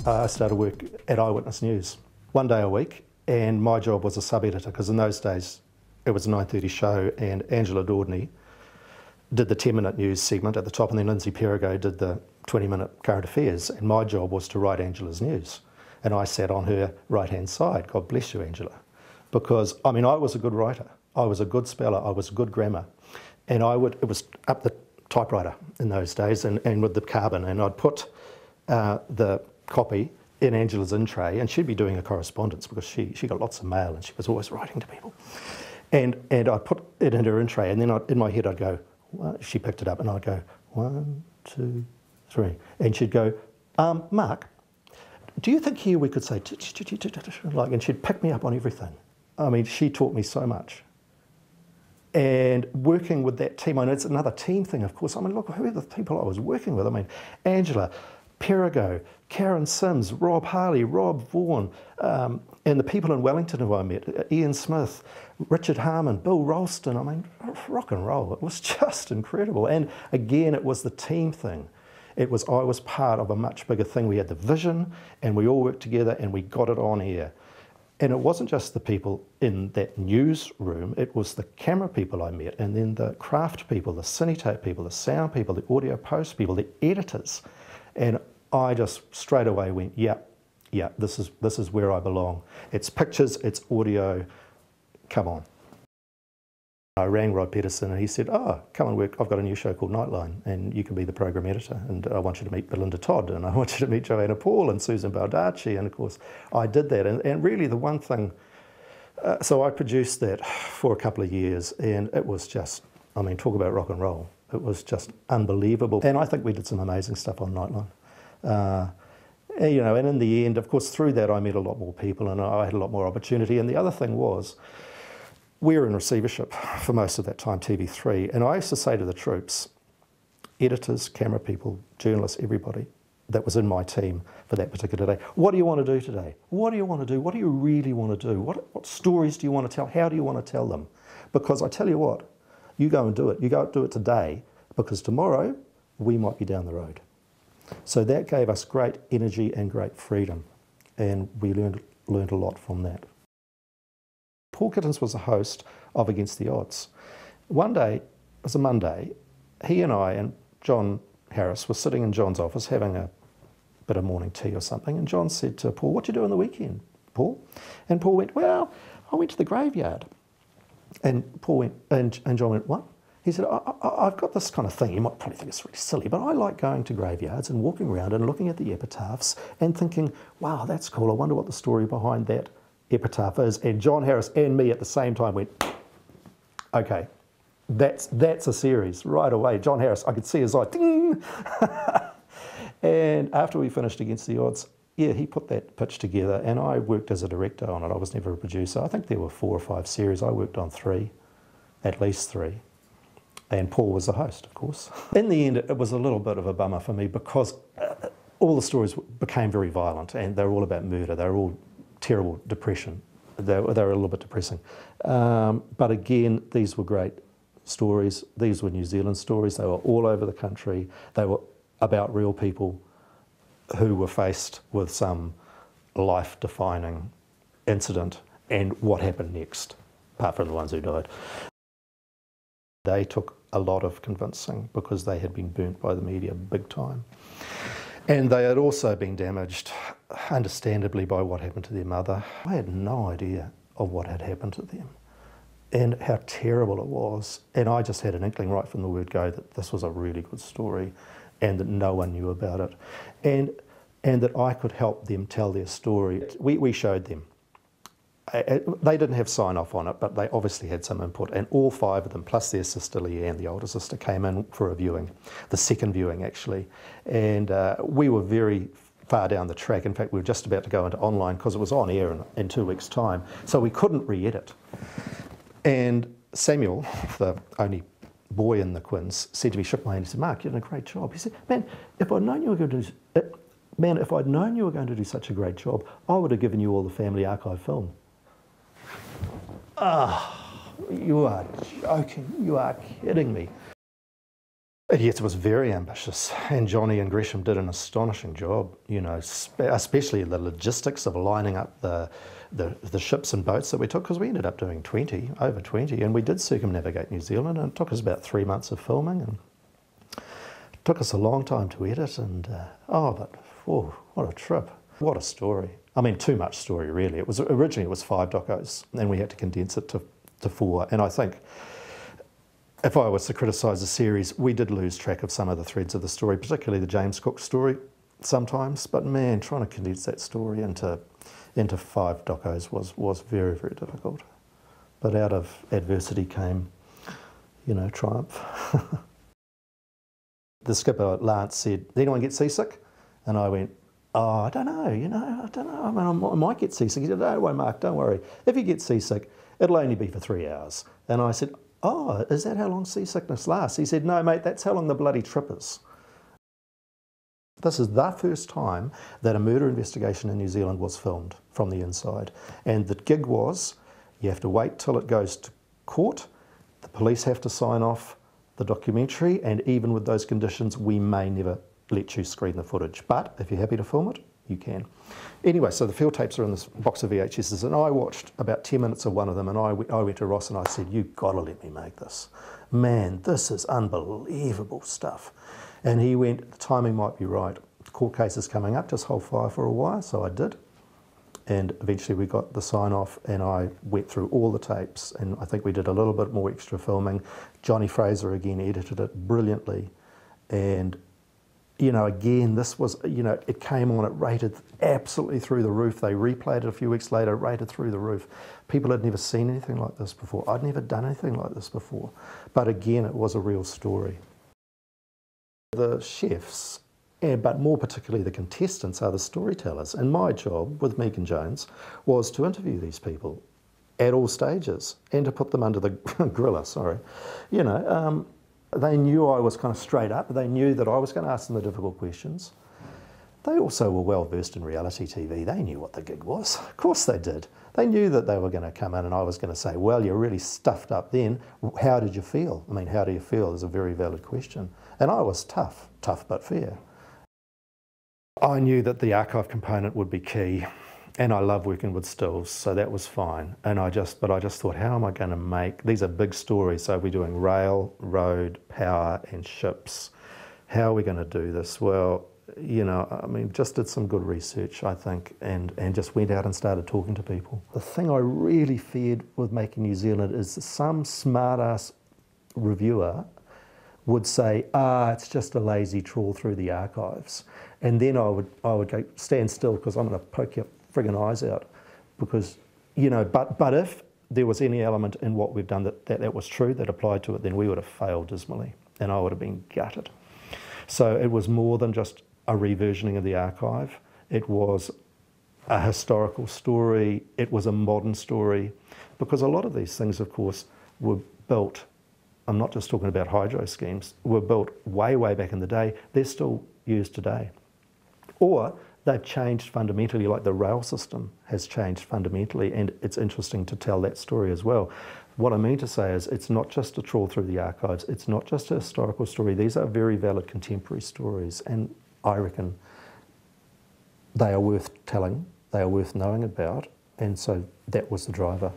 I started work at Eyewitness News one day a week, and my job was a sub-editor, because in those days it was a 9:30 show and Angela Dordney did the 10-minute news segment at the top, and then Lindsay Perigo did the 20-minute current affairs, and my job was to write Angela's news. And I sat on her right-hand side. God bless you, Angela. Because, I mean, I was a good writer. I was a good speller. I was good grammar. And it was up the typewriter in those days and with the carbon, and I'd put the copy in Angela's in tray, and she'd be doing a correspondence because she got lots of mail and she was always writing to people. And I'd put it in her in tray, and then in my head I'd go, well, she picked it up and I'd go, 1, 2, 3. And she'd go, Mark, do you think here we could say, like, and she'd pick me up on everything. I mean, she taught me so much. And working with that team, I know it's another team thing, of course. I mean, look, who are the people I was working with? I mean, Angela, Perigo, Karen Sims, Rob Harley, Rob Vaughan, and the people in Wellington who I met, Ian Smith, Richard Harmon, Bill Ralston. I mean, rock and roll. It was just incredible. And again, it was the team thing. I was part of a much bigger thing. We had the vision, and we all worked together, and we got it on air. And it wasn't just the people in that newsroom, it was the camera people I met, and then the craft people, the cinetape people, the sound people, the audio post people, the editors. And I just straight away went, yeah, this is where I belong. It's pictures, it's audio, come on. I rang Rod Peterson and he said, oh, come and work, I've got a new show called Nightline and you can be the program editor, and I want you to meet Belinda Todd, and I want you to meet Joanna Paul and Susan Baldacci, and of course I did that. And really the one thing, so I produced that for a couple of years, and it was just, I mean, talk about rock and roll. It was just unbelievable. And I think we did some amazing stuff on Nightline. You know, and in the end, of course, through that I met a lot more people and I had a lot more opportunity. And the other thing was, we were in receivership for most of that time, TV3, and I used to say to the troops, editors, camera people, journalists, everybody that was in my team for that particular day, what do you want to do today? What do you want to do? What do you really want to do? What stories do you want to tell? How do you want to tell them? Because I tell you what, you go and do it. You go do it today, because tomorrow we might be down the road. So that gave us great energy and great freedom, and we learned a lot from that. Paul Kittens was a host of Against the Odds. One day, it was a Monday, he and I and John Harris were sitting in John's office having a bit of morning tea or something, and John said to Paul, what do you do on the weekend, Paul? And Paul went, well, I went to the graveyard. And Paul went, and John went, what? He said, I've got this kind of thing, you might probably think it's really silly, but I like going to graveyards and walking around and looking at the epitaphs and thinking, wow, that's cool, I wonder what the story behind that epitaph is. And John Harris and me at the same time went, okay, that's a series right away. John Harris, I could see his eye, ding! And after we finished Against the Odds, yeah, he put that pitch together, and I worked as a director on it. I was never a producer. I think there were 4 or 5 series. I worked on 3, at least 3. And Paul was the host, of course. In the end, it was a little bit of a bummer for me, because all the stories became very violent, and they were all about murder. They were all terrible depression. They were a little bit depressing. But again, these were great stories. These were New Zealand stories. They were all over the country. They were about real people who were faced with some life-defining incident and what happened next, apart from the ones who died. They took a lot of convincing, because they had been burnt by the media big time. And they had also been damaged, understandably, by what happened to their mother. I had no idea of what had happened to them and how terrible it was. And I just had an inkling right from the word go that this was a really good story and that no one knew about it. And that I could help them tell their story. We showed them. They didn't have sign-off on it, but they obviously had some input, and all 5 of them, plus their sister Leanne, the older sister, came in for a viewing, the second viewing actually, and we were very far down the track. In fact, we were just about to go into online, because it was on air in 2 weeks' time, so we couldn't re-edit. And Samuel, the only boy in the Quins, said to me, shook my hand, he said, Mark, you did a great job. He said, man, if I'd known you were going to do such a great job, I would have given you all the family archive film. Ah, you are joking, you are kidding me. Yes, it was very ambitious, and Johnny and Gresham did an astonishing job, you know, especially the logistics of lining up the ships and boats that we took, because we ended up doing over 20, and we did circumnavigate New Zealand, and it took us about 3 months of filming, and it took us a long time to edit, and what a trip. What a story. I mean, too much story, really. Originally it was 5 docos, and we had to condense it to 4, and I think if I was to criticise the series, we did lose track of some of the threads of the story, particularly the James Cook story sometimes. But man, trying to condense that story into 5 docos was very, very difficult. But out of adversity came, you know, triumph. The skipper, Lance, said, "Did anyone get seasick?" And I went, "Oh, I don't know, you know, I don't know. I mean, I might get seasick." He said, "No, wait, Mark, don't worry. If you get seasick, it'll only be for 3 hours." And I said, "Oh, is that how long seasickness lasts?" He said, "No, mate, that's how long the bloody trip is." This is the first time that a murder investigation in New Zealand was filmed from the inside. And the gig was, you have to wait till it goes to court, the police have to sign off the documentary, and even with those conditions, we may never let you screen the footage. But if you're happy to film it, you can. Anyway, so the field tapes are in this box of VHSs, and I watched about 10 minutes of one of them, and I went to Ross and I said, "You've got to let me make this. Man, this is unbelievable stuff." And he went, "The timing might be right. The court case is coming up, just hold fire for a while." So I did. And eventually we got the sign off, and I went through all the tapes, and I think we did a little bit more extra filming. Johnny Fraser again edited it brilliantly. And you know, again, this was, you know, it came on, it rated absolutely through the roof. They replayed it a few weeks later, rated through the roof. People had never seen anything like this before. I'd never done anything like this before. But again, it was a real story. The chefs, but more particularly the contestants, are the storytellers. And my job with Megan Jones was to interview these people at all stages and to put them under the griller, sorry. You know, they knew I was kind of straight up. They knew that I was going to ask them the difficult questions. They also were well versed in reality TV. They knew what the gig was. Of course they did. They knew that they were going to come in and I was going to say, "Well, you're really stuffed up then. How did you feel?" I mean, how do you feel is a very valid question. And I was tough but fair. I knew that the archive component would be key. And I love working with stills, so that was fine. And I just thought, how am I going to make, these are big stories, so we're doing rail, road, power and ships. How are we going to do this? Well, you know, I mean, just did some good research, I think, and just went out and started talking to people. The thing I really feared with making New Zealand is some smart-ass reviewer would say, it's just a lazy trawl through the archives. And then I would go, stand still, because I'm going to poke your friggin' eyes out, because, you know, but if there was any element in what we've done that was true, that applied to it, then we would have failed dismally, and I would have been gutted. So it was more than just a reversioning of the archive. It was a historical story. It was a modern story, because a lot of these things, of course, were built, I'm not just talking about hydro schemes, were built way, way back in the day. They're still used today. Or they've changed fundamentally, like the rail system has changed fundamentally, and it's interesting to tell that story as well. What I mean to say is, it's not just a trawl through the archives, it's not just a historical story, these are very valid contemporary stories, and I reckon they are worth telling, they are worth knowing about, and so that was the driver.